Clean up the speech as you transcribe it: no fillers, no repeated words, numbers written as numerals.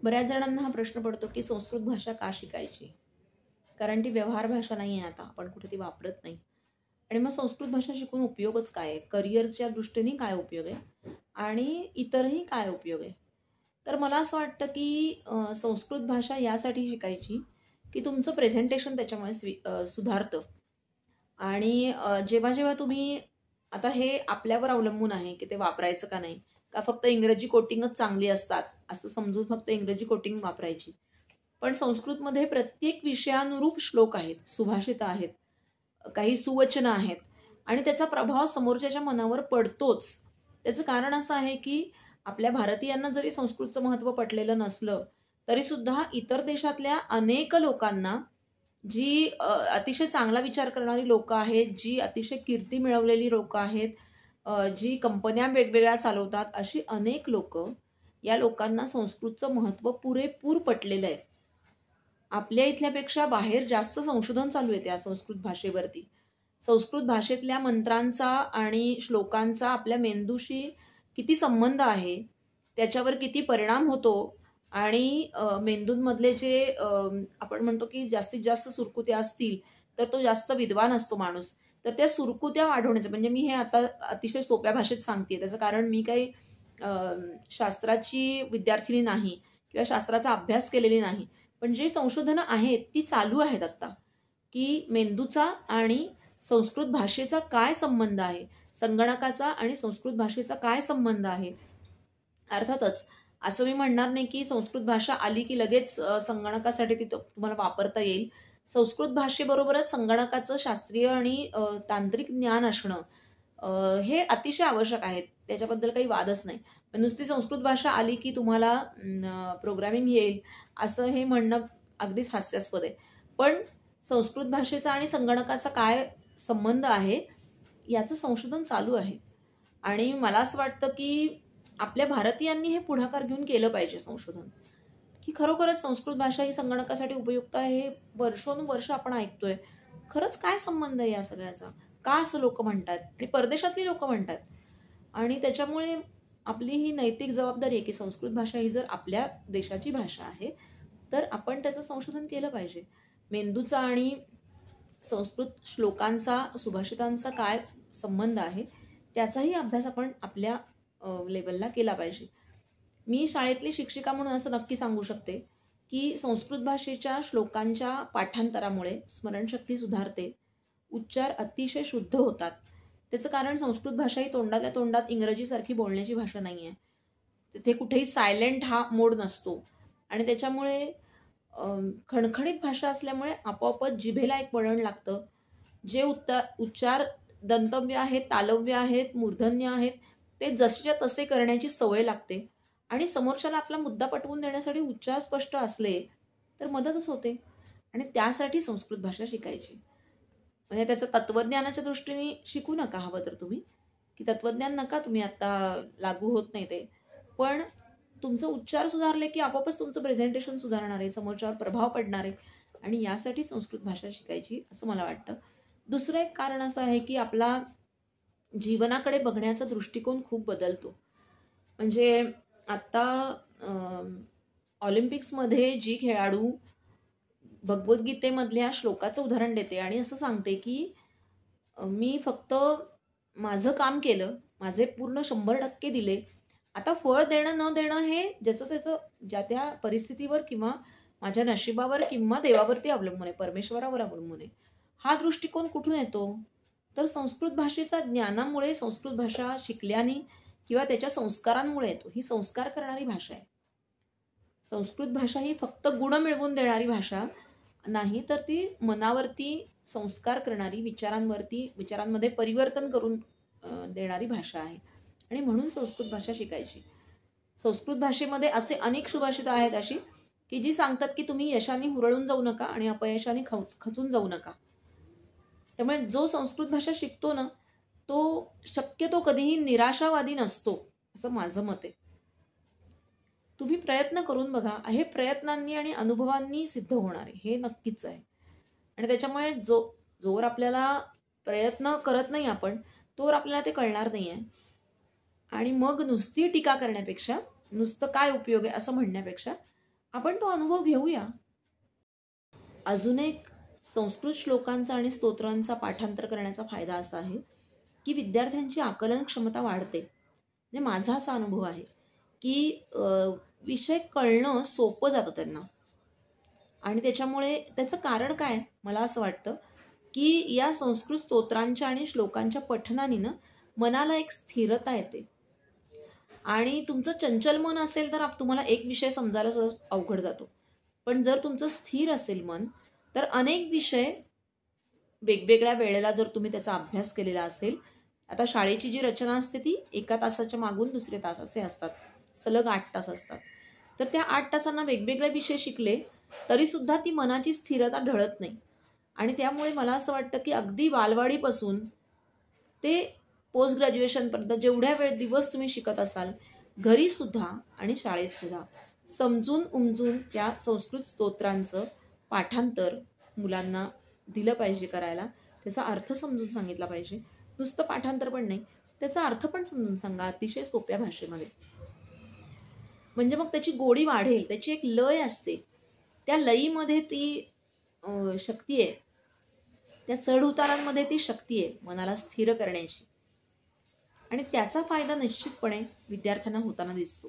बऱ्याच जणांना हा प्रश्न पडतो की संस्कृत भाषा का शिकायची? कारण ती व्यवहार भाषा नाही आहे आता. आपण कुठे ती वापरत नाही. आणि मग संस्कृत भाषा शिकून उपयोगच काय आहे? करिअरच्या दृष्टीने काय उपयोग आहे? आणि इतरही काय उपयोग आहे? तर मला असं वाटतं की संस्कृत भाषा यासाठी शिकायची की तुमचं प्रेझेंटेशन त्याच्यामुळे सुधारतं. आणि जेव्हा-जेव्हा तुम्ही आता हे आपल्यावर अवलंबून आहे की ते वापरायचं का नाही? का फक्त इंग्रजी कोटिंगच चांगली असतात, असं समजून फक्त इंग्रजी कोटिंग वापरायची. पण संस्कृतमध्ये प्रत्येक विषयानुरूप श्लोक आहेत, सुभाषितं आहेत, काही सुवचनं आहेत आणि त्याचा प्रभाव समोरच्याच्या मनावर पडतोच. त्याचं कारण असं आहे की आपल्या भारतीयांना जरी संस्कृतचं महत्त्व पटलेलं नसलं, तरीसुद्धा इतर देशातल्या अनेक लोकांना जी अतिशय चांगला विचार करणारी लोकं आहेत, जी अतिशय कीर्ती मिळवलेली लोकं आहेत, जी कंपन्या वेगवेगळ्या चालवतात, अशी अनेक लोकं, या लोकांना संस्कृतचं महत्त्व पुरेपूर पटलेलं आहे. आपल्या इथल्यापेक्षा बाहेर जास्त संशोधन चालू आहे त्या संस्कृत भाषेवरती. संस्कृत भाषेतल्या मंत्रांचा आणि श्लोकांचा आपल्या मेंदूशी किती संबंध आहे, त्याच्यावर किती परिणाम होतो आणि मेंदूंमधले जे आपण म्हणतो की जास्तीत जास्त सुरकुत्या असतील, तर तो जास्त विद्वान असतो माणूस. तर त्या सुरकुत्या वाढवण्याचं म्हणजे मी हे आता अतिशय सोप्या भाषेत सांगतेय. त्याचं कारण मी काही अ, शास्त्राची विद्यार्थिनी नाही किंवा शास्त्राचा अभ्यास केलेली नाही. पण जी संशोधनं आहेत ती चालू आहेत आत्ता, की मेंदूचा आणि संस्कृत भाषेचा काय संबंध आहे? संगणकाचा आणि संस्कृत भाषेचा काय संबंध आहे? अर्थातच असं मी म्हणणार नाही, की संस्कृत भाषा आली की लगेच संगणकासाठी ती तुम्हाला वापरता येईल. संस्कृत भाषेबरोबरच संगणकाचं शास्त्रीय आणि तांत्रिक ज्ञान असणं हे अतिशय आवश्यक आहे. त्याच्याबद्दल काही वादच नाही. पण नुसती संस्कृत भाषा आली की तुम्हाला प्रोग्रामिंग येईल असं हे म्हणणं अगदीच हास्यास्पद आहे. पण संस्कृत भाषेचा आणि संगणकाचा काय संबंध आहे, याचं संशोधन चालू आहे. आणि मला असं वाटतं की आपल्या भारतीयांनी हे पुढाकार घेऊन केलं पाहिजे संशोधन, की खरोखरच संस्कृत भाषा ही संगणकासाठी उपयुक्त आहे. हे वर्षोनवर्ष आपण ऐकतोय. खरंच काय संबंध आहे या सगळ्याचा? का असं लोकं म्हणतात? आणि परदेशातली लोकं म्हणतात. आणि त्याच्यामुळे आपली ही नैतिक जबाबदारी आहे, की संस्कृत भाषा ही जर आपल्या देशाची भाषा आहे, तर आपण त्याचं संशोधन केलं पाहिजे. मेंदूचा आणि संस्कृत श्लोकांचा, सुभाषितांचा काय संबंध आहे, त्याचाही अभ्यास आपण आपल्या लेव्हलला केला पाहिजे. मी शाळेतली शिक्षिका म्हणून असं नक्की सांगू शकते, की संस्कृत भाषेच्या श्लोकांच्या पाठांतरामुळे स्मरणशक्ती सुधारते, उच्चार अतिशय शुद्ध होतात. त्याचं कारण संस्कृत भाषा ही तोंडातल्या तोंडात इंग्रजीसारखी बोलण्याची भाषा नाही आहे. तिथे कुठेही सायलेंट हा मोड नसतो आणि त्याच्यामुळे खणखणीत भाषा असल्यामुळे आपोआपच जिभेला एक वळण लागतं. जे उच्चार दंतव्य आहेत, तालव्य आहेत, मूर्धन्य आहेत, ते जसेच्या तसे करण्याची सवय लागते आणि समोरच्याला आपला मुद्दा पटवून देण्यासाठी उच्चार स्पष्ट असले, तर मदतच होते आणि त्यासाठी संस्कृत भाषा शिकायची. म्हणजे त्याचं तत्त्वज्ञानाच्या दृष्टीने शिकू नका हवं तर तुम्ही, की तत्त्वज्ञान नका तुम्ही आत्ता लागू होत नाही ते. पण तुमचं उच्चार सुधारले, की आपोआपच तुमचं प्रेझेंटेशन सुधारणार आहे, समोरच्यावर प्रभाव पडणार आहे आणि यासाठी संस्कृत भाषा शिकायची असं मला वाटतं. दुसरं एक कारण असं आहे, की आपला जीवनाकडे बघण्याचा दृष्टिकोन खूप बदलतो. म्हणजे आत्ता ऑलिम्पिक्समध्ये जी खेळाडू भगवद्गीतेमधल्या श्लोकाचं उदाहरण देते आणि असं सांगते, की मी फक्त माझं काम केलं, माझे पूर्ण 100% दिले. आता फळ देणं न देणं हे ज्याचं त्याचं ज्या त्या परिस्थितीवर किंवा माझ्या नशिबावर किंवा देवावरती अवलंबून आहे, परमेश्वरावर अवलंबून आहे. हा दृष्टिकोन कुठून येतो? तर संस्कृत भाषेच्या ज्ञानामुळे, संस्कृत भाषा शिकल्याने किंवा त्याच्या संस्कारांमुळे येतो. ही संस्कार करणारी भाषा आहे. संस्कृत भाषा ही फक्त गुण मिळवून देणारी भाषा नाही, तर ती मनावरती संस्कार करणारी, विचारांमध्ये परिवर्तन करून देणारी भाषा आहे आणि म्हणून संस्कृत भाषा शिकायची. संस्कृत भाषेमध्ये असे अनेक सुभाषितं आहेत अशी, की जी सांगतात, की तुम्ही यशाने हुरळून जाऊ नका आणि अपयशाने खचून जाऊ नका. त्यामुळे जो संस्कृत भाषा शिकतो ना, तो शक्यतो कधीही निराशावादी नसतो, असं माझं मत आहे. तुम्ही प्रयत्न करून बघा. हे प्रयत्नांनी आणि अनुभवांनी सिद्ध होणार आहे, हे नक्कीच आहे. आणि त्याच्यामुळे जोवर आपल्याला प्रयत्न करत नाही आपण, तोवर आपल्याला ते कळणार नाही आहे. आणि मग नुसती टीका करण्यापेक्षा, नुसतं काय उपयोग आहे असं म्हणण्यापेक्षा, आपण तो अनुभव घेऊया. अजून एक संस्कृत श्लोकांचा आणि स्तोत्रांचा पाठांतर करण्याचा फायदा असा आहे की विद्यार्थ्यांची आकलन क्षमता वाढते. म्हणजे माझा असा अनुभव आहे की विषय कळणं सोपं जातं त्यांना. आणि त्याच्यामुळे त्याचं कारण काय मला असं वाटतं की या संस्कृत स्तोत्रांच्या आणि श्लोकांच्या पठनाने ना मनाला एक स्थिरता येते. आणि तुमचं चंचल मन असेल तर तुम्हाला एक विषय समजायला सुद्धा अवघड जातो. पण जर तुमचं स्थिर असेल मन तर अनेक विषय वेगवेगळ्या वेळेला जर तुम्ही त्याचा अभ्यास केलेला असेल. आता शाळेची जी रचना असते ती एका तासाच्या मागून दुसरे तास असे असतात. सलग 8 तास असतात. तर त्या 8 तासांना वेगवेगळे विषय शिकले तरीसुद्धा ती मनाची स्थिरता ढळत नाही. आणि त्यामुळे मला असं वाटतं की अगदी बालवाडीपासून ते पोस्ट ग्रॅज्युएशनपर्यंत जेवढ्या वेळ दिवस तुम्ही शिकत असाल घरीसुद्धा आणि शाळेतसुद्धा समजून उमजून त्या संस्कृत स्तोत्रांचं पाठांतर मुलांना दिलं पाहिजे करायला. त्याचा अर्थ समजून सांगितला पाहिजे. नुसतं पाठांतर पण नाही, त्याचा अर्थ पण समजून सांगा अतिशय सोप्या भाषेमध्ये. म्हणजे मग त्याची गोडी वाढेल. त्याची एक लय असते. त्या लयीमध्ये ती शक्ती आहे. त्या चढ उतारांमध्ये ती शक्ती आहे मनाला स्थिर करण्याची. आणि त्याचा फायदा निश्चितपणे विद्यार्थ्यांना होताना दिसतो.